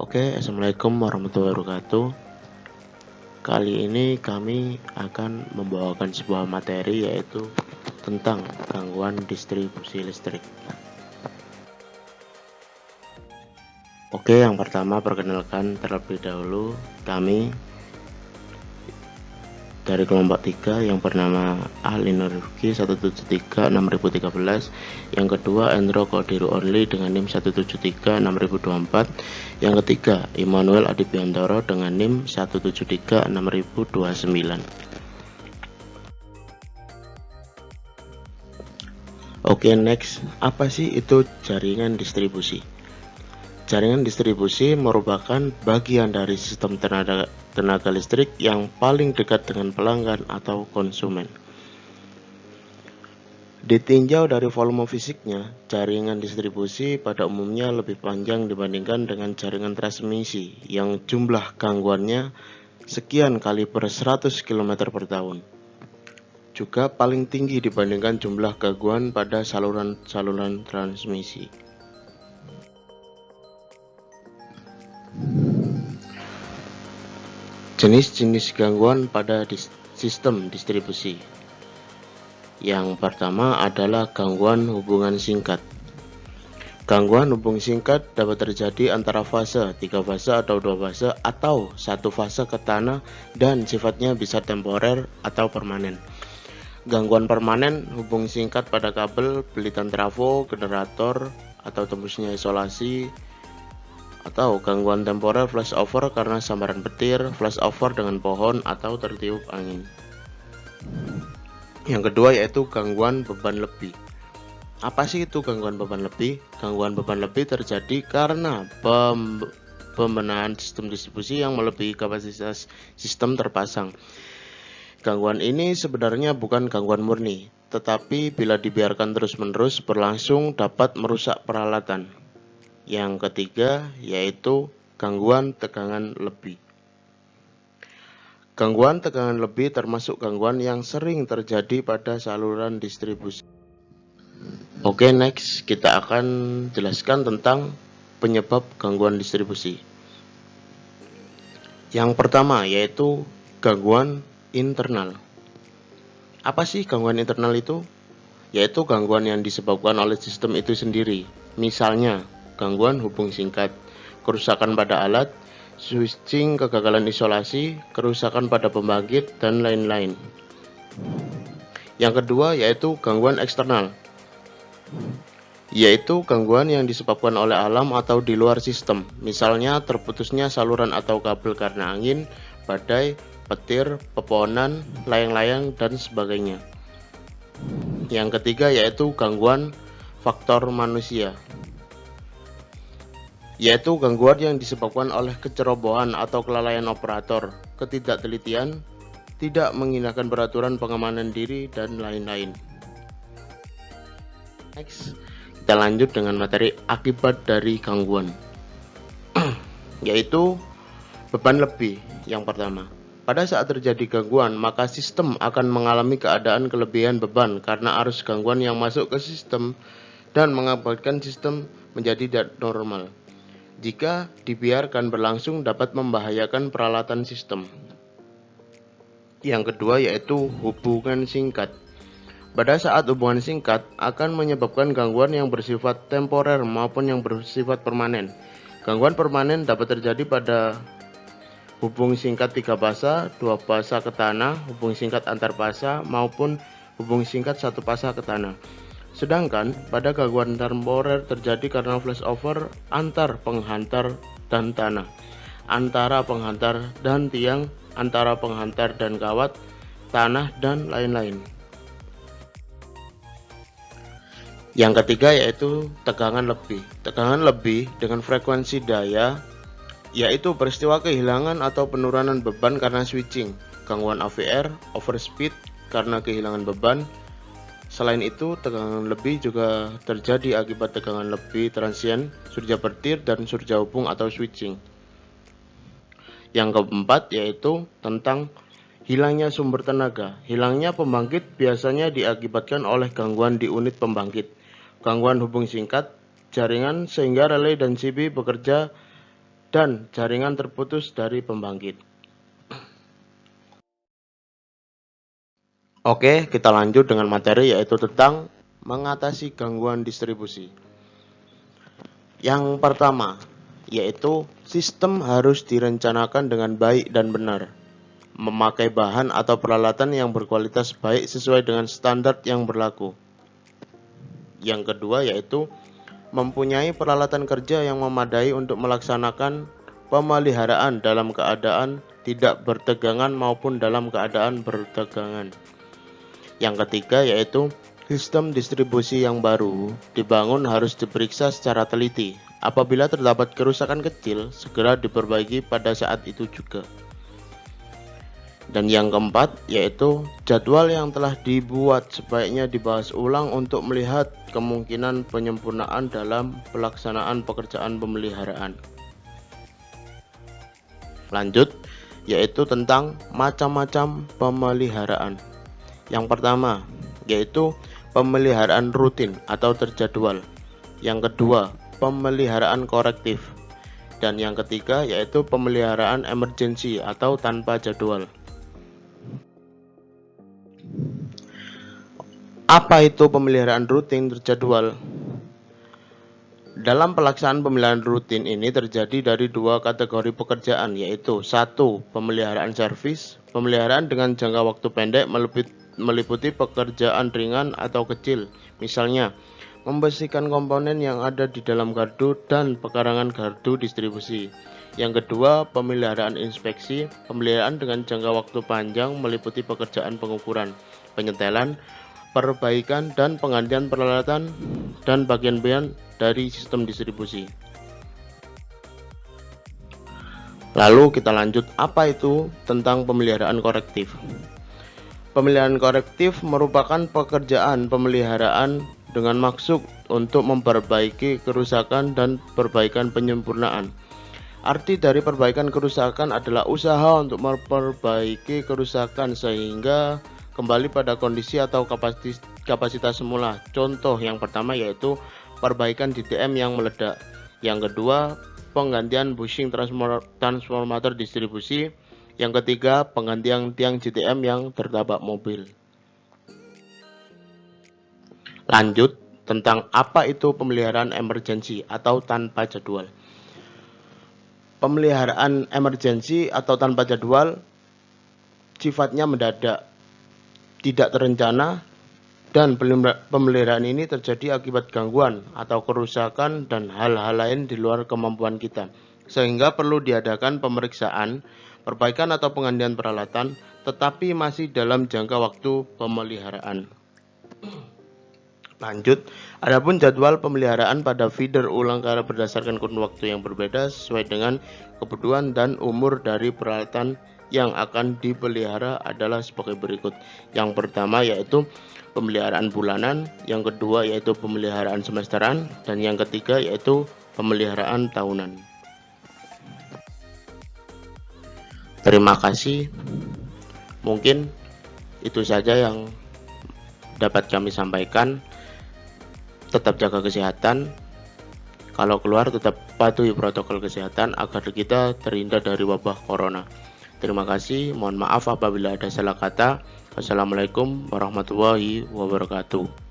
Oke, assalamualaikum warahmatullahi wabarakatuh. Kali ini kami akan membawakan sebuah materi yaitu tentang gangguan distribusi listrik. Oke, yang pertama perkenalkan terlebih dahulu kami dari kelompok 3 yang bernama Ali Nurifki 1736013, yang kedua Endro Kodiru Only dengan NIM 1736024, yang ketiga Immanuel Adibiantoro dengan NIM 1736029. Oke, next, apa sih itu jaringan distribusi? Jaringan distribusi merupakan bagian dari sistem tenaga listrik yang paling dekat dengan pelanggan atau konsumen. Ditinjau dari volume fisiknya, jaringan distribusi pada umumnya lebih panjang dibandingkan dengan jaringan transmisi yang jumlah gangguannya sekian kali per 100 km per tahun. Juga paling tinggi dibandingkan jumlah gangguan pada saluran transmisi. Jenis-jenis gangguan pada sistem distribusi. Yang pertama adalah gangguan hubungan singkat. Gangguan hubungan singkat dapat terjadi antara fase, 3 fase atau 2 fase, atau 1 fase ke tanah dan sifatnya bisa temporer atau permanen. Gangguan permanen hubungan singkat pada kabel, belitan trafo, generator, atau tembusnya isolasi, atau gangguan temporer flashover karena sambaran petir, flashover dengan pohon, atau tertiup angin. Yang kedua yaitu gangguan beban lebih. Apa sih itu gangguan beban lebih? Gangguan beban lebih terjadi karena pembenahan sistem distribusi yang melebihi kapasitas sistem terpasang. Gangguan ini sebenarnya bukan gangguan murni, tetapi bila dibiarkan terus-menerus berlangsung dapat merusak peralatan. Yang ketiga yaitu gangguan tegangan lebih. Gangguan tegangan lebih termasuk gangguan yang sering terjadi pada saluran distribusi. Oke, next kita akan jelaskan tentang penyebab gangguan distribusi. Yang pertama yaitu gangguan internal. Apa sih gangguan internal itu? Yaitu gangguan yang disebabkan oleh sistem itu sendiri. Misalnya gangguan hubung singkat, kerusakan pada alat, switching, kegagalan isolasi, kerusakan pada pembangkit, dan lain-lain. Yang kedua yaitu gangguan eksternal, yaitu gangguan yang disebabkan oleh alam atau di luar sistem, misalnya terputusnya saluran atau kabel karena angin, badai, petir, pepohonan, layang-layang, dan sebagainya. Yang ketiga yaitu gangguan faktor manusia, yaitu gangguan yang disebabkan oleh kecerobohan atau kelalaian operator, ketidaktelitian, tidak mengindahkan peraturan pengamanan diri, dan lain-lain. Next, kita lanjut dengan materi akibat dari gangguan, yaitu beban lebih. Yang pertama, pada saat terjadi gangguan, maka sistem akan mengalami keadaan kelebihan beban karena arus gangguan yang masuk ke sistem dan mengakibatkan sistem menjadi tidak normal. Jika dibiarkan berlangsung dapat membahayakan peralatan sistem. Yang kedua yaitu hubungan singkat. Pada saat hubungan singkat akan menyebabkan gangguan yang bersifat temporer maupun yang bersifat permanen. Gangguan permanen dapat terjadi pada hubung singkat 3 fasa, 2 fasa ke tanah, hubung singkat antar fasa, maupun hubung singkat 1 fasa ke tanah. Sedangkan pada gangguan temporer terjadi karena flashover antar penghantar dan tanah, antara penghantar dan tiang, antara penghantar dan kawat, tanah, dan lain-lain. Yang ketiga yaitu tegangan lebih. Tegangan lebih dengan frekuensi daya, yaitu peristiwa kehilangan atau penurunan beban karena switching, gangguan AVR, overspeed karena kehilangan beban. Selain itu, tegangan lebih juga terjadi akibat tegangan lebih transient, surja petir, dan surja hubung atau switching. Yang keempat yaitu tentang hilangnya sumber tenaga. Hilangnya pembangkit biasanya diakibatkan oleh gangguan di unit pembangkit, gangguan hubung singkat, jaringan sehingga relay dan CB bekerja dan jaringan terputus dari pembangkit. Oke, kita lanjut dengan materi yaitu tentang mengatasi gangguan distribusi. Yang pertama, yaitu sistem harus direncanakan dengan baik dan benar, memakai bahan atau peralatan yang berkualitas baik sesuai dengan standar yang berlaku. Yang kedua yaitu mempunyai peralatan kerja yang memadai untuk melaksanakan pemeliharaan dalam keadaan tidak bertegangan maupun dalam keadaan bertegangan. Yang ketiga yaitu sistem distribusi yang baru dibangun harus diperiksa secara teliti. Apabila terdapat kerusakan kecil, segera diperbaiki pada saat itu juga. Dan yang keempat yaitu jadwal yang telah dibuat sebaiknya dibahas ulang untuk melihat kemungkinan penyempurnaan dalam pelaksanaan pekerjaan pemeliharaan. Lanjut, yaitu tentang macam-macam pemeliharaan. Yang pertama yaitu pemeliharaan rutin atau terjadwal. Yang kedua, pemeliharaan korektif. Dan yang ketiga yaitu pemeliharaan emergensi atau tanpa jadwal. Apa itu pemeliharaan rutin terjadwal? Dalam pelaksanaan pemeliharaan rutin ini terjadi dari dua kategori pekerjaan, yaitu 1. Pemeliharaan servis. Pemeliharaan dengan jangka waktu pendek meliputi pekerjaan ringan atau kecil, misalnya membersihkan komponen yang ada di dalam gardu dan pekarangan gardu distribusi. Yang kedua, pemeliharaan inspeksi. Pemeliharaan dengan jangka waktu panjang meliputi pekerjaan pengukuran, penyetelan, perbaikan, dan penggantian peralatan dan bagian-bagian dari sistem distribusi. Lalu kita lanjut, apa itu tentang pemeliharaan korektif? Pemeliharaan korektif merupakan pekerjaan pemeliharaan dengan maksud untuk memperbaiki kerusakan dan perbaikan penyempurnaan. Arti dari perbaikan kerusakan adalah usaha untuk memperbaiki kerusakan sehingga kembali pada kondisi atau kapasitas semula. Contoh yang pertama yaitu perbaikan DTM yang meledak. Yang kedua, penggantian bushing transformator distribusi. Yang ketiga, penggantian tiang GTM yang tertabrak mobil. Lanjut, tentang apa itu pemeliharaan emergensi atau tanpa jadwal. Pemeliharaan emergensi atau tanpa jadwal sifatnya mendadak, tidak terencana, dan pemeliharaan ini terjadi akibat gangguan atau kerusakan dan hal-hal lain di luar kemampuan kita, sehingga perlu diadakan pemeriksaan, perbaikan atau penggantian peralatan, tetapi masih dalam jangka waktu pemeliharaan. Lanjut, adapun jadwal pemeliharaan pada feeder ulang karena berdasarkan kurun waktu yang berbeda sesuai dengan kebutuhan dan umur dari peralatan yang akan dipelihara adalah sebagai berikut. Yang pertama yaitu pemeliharaan bulanan, yang kedua yaitu pemeliharaan semesteran, dan yang ketiga yaitu pemeliharaan tahunan. Terima kasih. Mungkin itu saja yang dapat kami sampaikan. Tetap jaga kesehatan. Kalau keluar tetap patuhi protokol kesehatan agar kita terhindar dari wabah corona. Terima kasih. Mohon maaf apabila ada salah kata. Wassalamualaikum warahmatullahi wabarakatuh.